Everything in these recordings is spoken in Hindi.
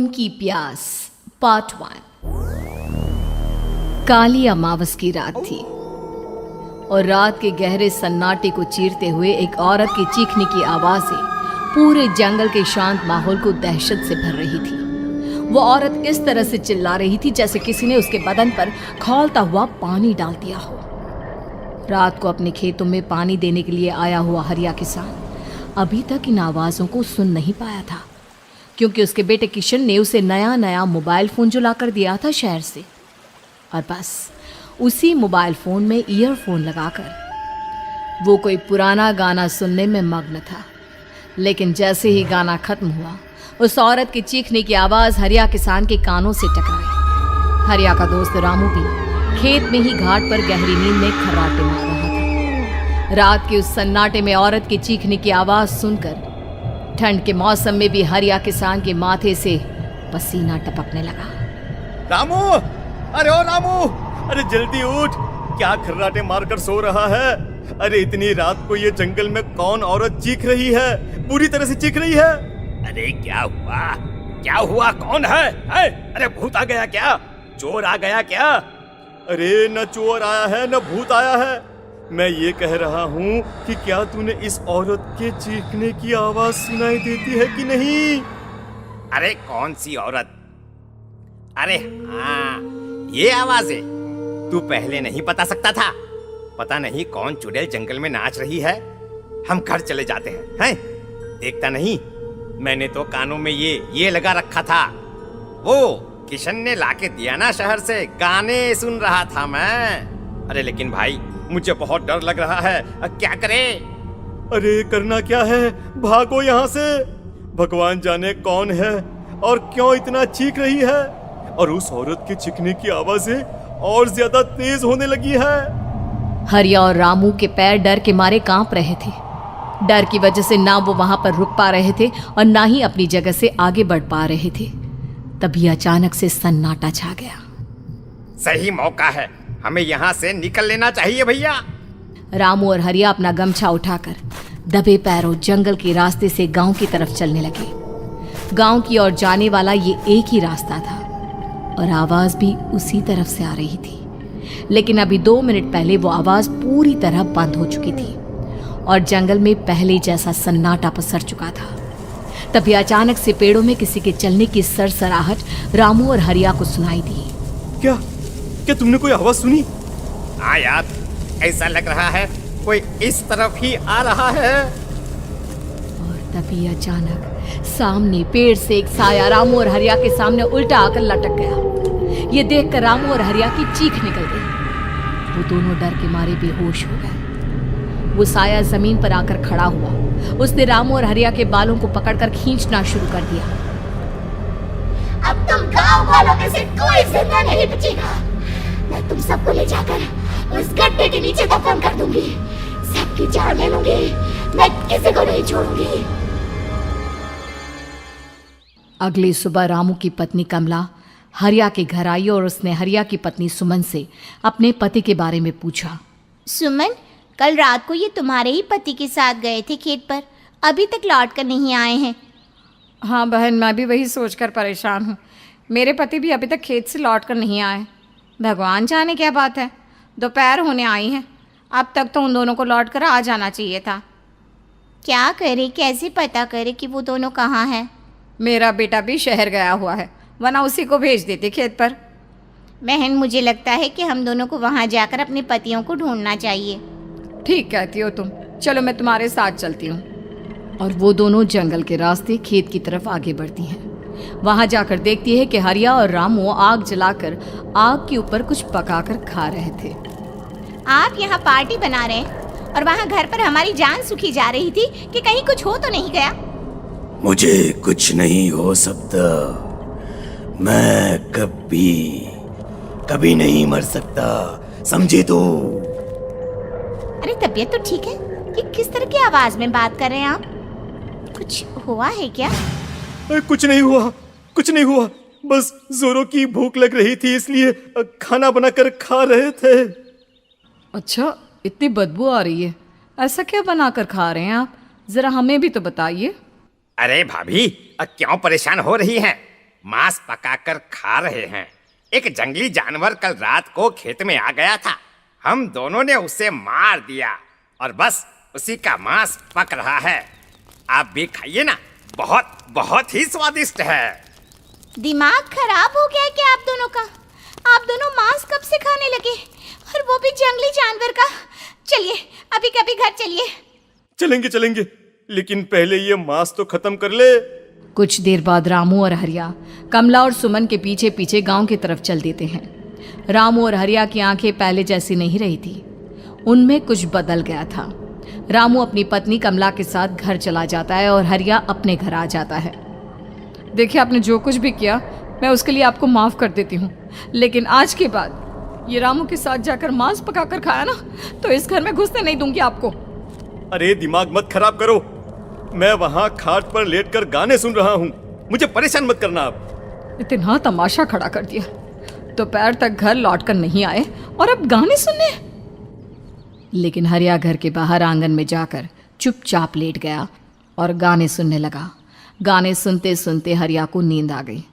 खून की प्यास पार्ट 1। काली अमावस की रात थी और रात के गहरे सन्नाटे को चीरते हुए एक औरत की चीखने की आवाजें पूरे जंगल के शांत माहौल को दहशत से भर रही थी। वो औरत इस तरह से चिल्ला रही थी जैसे किसी ने उसके बदन पर खौलता हुआ पानी डाल दिया हो। रात को अपने खेतों में पानी देने के लिए आया हुआ हरिया किसान अभी तक इन आवाज़ों को सुन नहीं पाया था, क्योंकि उसके बेटे किशन ने उसे नया मोबाइल फ़ोन जो लाकर दिया था शहर से, और बस उसी मोबाइल फ़ोन में ईयरफोन लगाकर वो कोई पुराना गाना सुनने में मग्न था। लेकिन जैसे ही गाना खत्म हुआ, उस औरत की चीखने की आवाज़ हरिया किसान के कानों से टकराई। हरिया का दोस्त रामू भी खेत में ही घाट पर गहरी नींद में खर्राटे मार रहा था। रात के उस सन्नाटे में औरत की चीखने की आवाज़ सुनकर ठंड के मौसम में भी हरिया किसान के माथे से पसीना टपकने लगा। रामू, अरे ओ रामू, अरे जल्दी उठ, क्या खर्राटे मारकर सो रहा है? अरे इतनी रात को ये जंगल में कौन औरत चीख रही है? पूरी तरह से चीख रही है। अरे क्या हुआ? क्या हुआ? कौन है? अरे भूत आ गया क्या? चोर आ गया क्या? अरे न चोर आया है न भूत आया है। मैं ये कह रहा हूँ कि क्या तूने इस औरत के चीखने की आवाज सुनाई देती है कि नहीं? अरे कौन सी औरत? अरे हाँ, ये आवाज है। तू पहले नहीं बता सकता था? पता नहीं कौन चुड़ैल जंगल में नाच रही है। हम घर चले जाते हैं। देखता नहीं, मैंने तो कानों में ये लगा रखा था। वो किशन ने लाके दिया ना शहर से, गाने सुन रहा था मैं। अरे लेकिन भाई, मुझे बहुत डर लग रहा है। क्या करें? अरे करना क्या है, भागो यहाँ से। भगवान जाने कौन है और क्यों इतना चीख रही है। और उस औरत के चीखने की आवाजें और ज्यादा तेज होने लगी है। हरिया और रामू के पैर डर के मारे कांप रहे थे। डर की वजह से ना वो वहां पर रुक पा रहे थे और ना ही अपनी जगह से आगे बढ़ पा रहे थे। तभी अचानक से सन्नाटा छा गया। सही मौका है, हमें यहाँ से निकल लेना चाहिए भैया। रामू और हरिया अपना गमछा उठाकर दबे पैरों जंगल के रास्ते से गांव की तरफ चलने लगे। गांव की ओर जाने वाला ये एक ही रास्ता था और आवाज भी उसी तरफ से आ रही थी। लेकिन अभी 2 मिनट पहले वो आवाज पूरी तरह बंद हो चुकी थी और जंगल में पहले जैसा सन्नाटा पसर चुका था। तभी अचानक से पेड़ों में किसी के चलने की सरसराहट रामू और हरिया को सुनाई दी। क्या तुमने कोई आवाज सुनी? हाँ यार, ऐसा लग रहा है कोई इस तरफ ही आ रहा है। और तभी अचानक सामने पेड़ से एक साया रामू और हरिया के सामने उल्टा आकर लटक गया। ये देखकर रामू और हरिया की चीख निकल गई। वो दोनों डर के मारे बेहोश हो गए। वो साया जमीन पर आकर खड़ा हुआ। उसने रामू और हरिया के बालों को पकड़कर खींचना शुरू कर दिया। अब तुम गांव वालों में से कोई जिंदा नहीं बचेगा। मैं तुम सबको ले जाकर उस गड्ढे के नीचे दफन कर दूंगी। सबकी जान ले लूंगी, मैं किसी को नहीं छोड़ूंगी। अगली सुबह रामू की पत्नी कमला हरिया के घर आई और उसने हरिया की पत्नी सुमन से अपने पति के बारे में पूछा। सुमन, कल रात को ये तुम्हारे ही पति के साथ गए थे खेत पर, अभी तक लौट कर नहीं आए हैं। हाँ बहन, मैं भी वही सोचकर परेशान हूँ। मेरे पति भी अभी तक खेत से लौट कर नहीं आए। भगवान जाने क्या बात है, दोपहर होने आई है। अब तक तो उन दोनों को लौट कर आ जाना चाहिए था। क्या करे, कैसे पता करे कि वो दोनों कहाँ हैं? मेरा बेटा भी शहर गया हुआ है, वरना उसी को भेज देते खेत पर। बहन, मुझे लगता है कि हम दोनों को वहाँ जाकर अपने पतियों को ढूंढना चाहिए। ठीक कहती हो तुम, चलो मैं तुम्हारे साथ चलती हूँ। और वो दोनों जंगल के रास्ते खेत की तरफ आगे बढ़ती हैं। वहां जाकर देखती है कि हरिया और रामू आग जलाकर आग के ऊपर कुछ पकाकर खा रहे थे। आप यहाँ पार्टी बना रहे हैं और वहाँ घर पर हमारी जान सुखी जा रही थी कि कहीं कुछ हो तो नहीं गया? मुझे कुछ नहीं हो सकता। मैं कभी नहीं मर सकता, समझे तो? अरे तबीयत तो ठीक है, ये किस तरह की आवाज में बात कर रहे हैं आप? कुछ हुआ है क्या? कुछ नहीं हुआ, बस जोरों की भूख लग रही थी, इसलिए खाना बनाकर खा रहे थे। अच्छा, इतनी बदबू आ रही है, ऐसा क्या बनाकर खा रहे हैं आप? जरा हमें भी तो बताइए। अरे भाभी, क्यों परेशान हो रही हैं? मांस पकाकर खा रहे हैं। एक जंगली जानवर कल रात को खेत में आ गया था। हम दोनों ने उसे मार दिया और बस उसी का मांस पक रहा है। आप भी खाइए ना, बहुत बहुत ही स्वादिष्ट है। दिमाग खराब हो गया है क्या आप दोनों का? आप दोनों मांस कब से खाने लगे, और वो भी जंगली जानवर का? चलिए अभी कभी घर चलिए। चलेंगे चलेंगे, लेकिन पहले ये मांस तो खत्म कर ले। कुछ देर बाद रामू और हरिया कमला और सुमन के पीछे पीछे गांव की तरफ चल देते हैं। रामू और हरिया की आंखें पहले जैसी नहीं रही थी, उनमें कुछ बदल गया था। रामू अपनी पत्नी कमला के साथ घर चला जाता है और हरिया अपने घर आ जाता है। देखिए, आपने जो कुछ भी किया मैं उसके लिए आपको माफ़ कर देती हूँ, लेकिन आज के बाद ये रामू के साथ जाकर मांस पकाकर खाया ना, तो इस घर में घुसने नहीं दूंगी आपको। अरे दिमाग मत खराब करो, मैं वहां खाट पर लेटकर गाने सुन रहा हूँ, मुझे परेशान मत करना आप। इतना तमाशा खड़ा कर दिया, दोपहर तक घर लौट कर नहीं आए और अब गाने सुनने। लेकिन हरिया घर के बाहर आंगन में जाकर चुपचाप लेट गया और गाने सुनने लगा। गाने सुनते सुनते हरिया को नींद आ गई।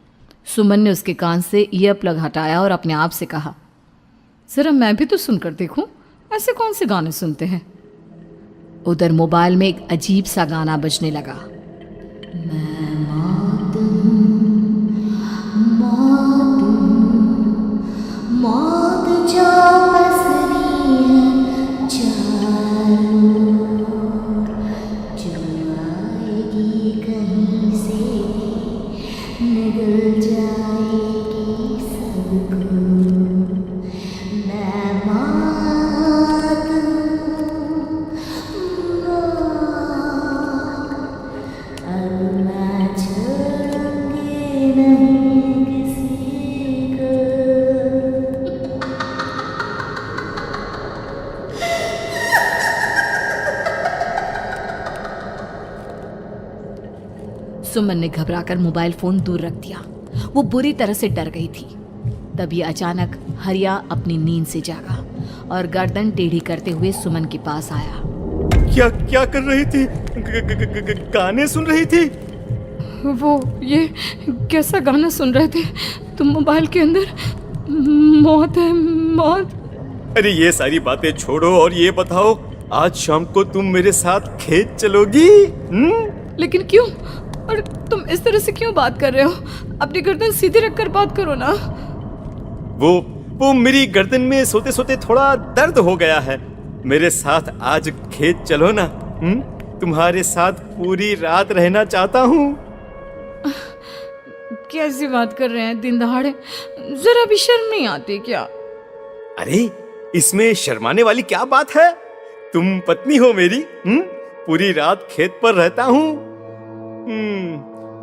सुमन ने उसके कान से ईयर प्लग हटाया और अपने आप से कहा, जरा मैं भी तो सुनकर देखूं, ऐसे कौन से गाने सुनते हैं। उधर मोबाइल में एक अजीब सा गाना बजने लगा। मौत जो पसरी है चारों, जो आएगी कहीं से निगल जाएगी सबको। मैं मात अब मैं छोड़ूंगी नहीं किसी को। सुमन ने घबराकर मोबाइल फोन दूर रख दिया। वो बुरी तरह से डर गई थी। तभी अचानक हरिया अपनी नींद से जागा और गर्दन टेढ़ी करते हुए सुमन के पास आया। क्या क्या कर रही थी? गाने सुन रही थी? वो ये कैसा गाना सुन रहे थे तुम मोबाइल के अंदर? मौत है, मौत। अरे ये सारी बातें छोड़ो और ये बताओ, आज शाम को तुम मेरे साथ खेत चलोगी? लेकिन क्यों? और तुम इस तरह से क्यों बात कर रहे हो? अपनी गर्दन सीधी रखकर बात करो ना। वो मेरी गर्दन में सोते सोते थोड़ा दर्द हो गया है। मेरे साथ आज खेत चलो ना। तुम्हारे साथ पूरी रात रहना चाहता हूँ। कैसी बात कर रहे हैं दिन दहाड़े? जरा भी शर्म नहीं आती क्या? अरे इसमें शर्माने वाली क्या बात है? तुम पत्नी हो मेरी। पूरी रात खेत पर रहता हूँ।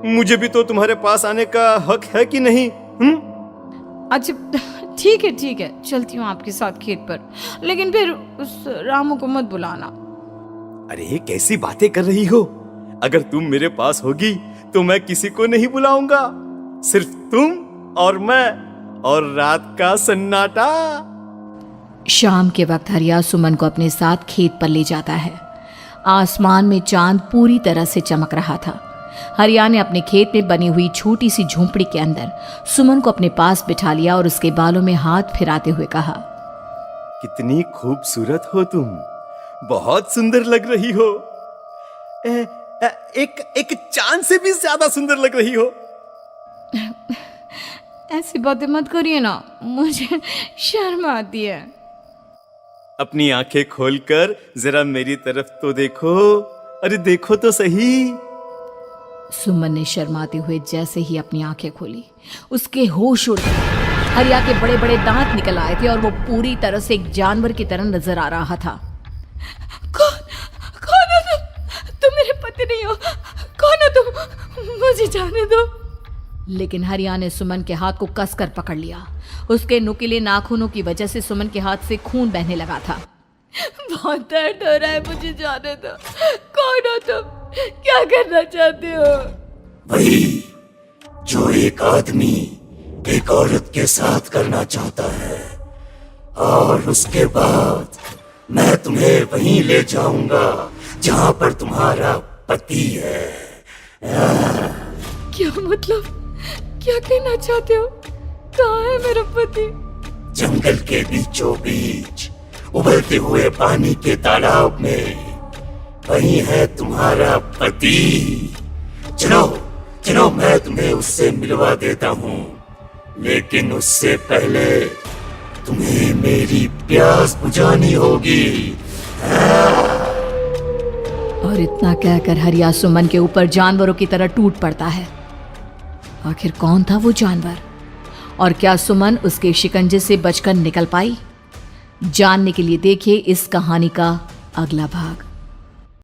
मुझे भी तो तुम्हारे पास आने का हक है कि नहीं? अच्छा ठीक है, चलती हूँ आपके साथ खेत पर, लेकिन फिर उस रामू को मत बुलाना। अरे कैसी बातें कर रही हो? अगर तुम मेरे पास होगी तो मैं किसी को नहीं बुलाऊंगा, सिर्फ तुम और मैं और रात का सन्नाटा। शाम के वक्त हरिया सुमन को अपने साथ खेत पर ले जाता है। आसमान में चांद पूरी तरह से चमक रहा था। हरिया ने अपने खेत में बनी हुई छोटी सी झोंपड़ी के अंदर सुमन को अपने पास बिठा लिया और उसके बालों में हाथ फिराते हुए कहा, कितनी खूबसूरत हो तुम, बहुत सुंदर लग रही हो। एक चांद से भी ज्यादा सुंदर लग रही हो। ऐसी बातें मत करिए ना, मुझे शर्म आती है। अपनी आंखें खोलकर जरा मेरी तरफ तो देखो। अरे देखो तो सही। सुमन ने शर्माते हुए जैसे ही अपनी आंखें खोली, उसके होश उड़ गए। हरिया के बड़े बड़े दांत निकल आए थे और वो पूरी तरह से एक जानवर की तरह नजर आ रहा था। कौन हो तुम? तुम मेरे पति नहीं हो। कौन हो तुम? मुझे जाने दो। लेकिन हरिया ने सुमन के हाथ को कसकर पकड़ लिया। उसके नुकीले नाखूनों की वजह से सुमन के हाथ से खून बहने लगा था। बहुत दर्द हो रहा है, मुझे जाने दो। कौन हो तुम? क्या करना चाहते हो? वही जो एक आदमी एक औरत के साथ करना चाहता है, और उसके बाद मैं तुम्हें वहीं ले जाऊंगा जहां पर तुम्हारा पति है। क्या मतलब? क्या कहना चाहते हो? कहाँ है मेरा पति? जंगल के बीचों बीच उबलते हुए पानी के तालाब में वही है तुम्हारा पति। चलो चलो, मैं तुम्हें उससे मिलवा देता हूँ, लेकिन उससे पहले तुम्हें मेरी प्यास बुझानी होगी। और इतना कहकर हरिया सुमन के ऊपर जानवरों की तरह टूट पड़ता है। आखिर कौन था वो जानवर, और क्या सुमन उसके शिकंजे से बचकर निकल पाई? जानने के लिए देखिए इस कहानी का अगला भाग।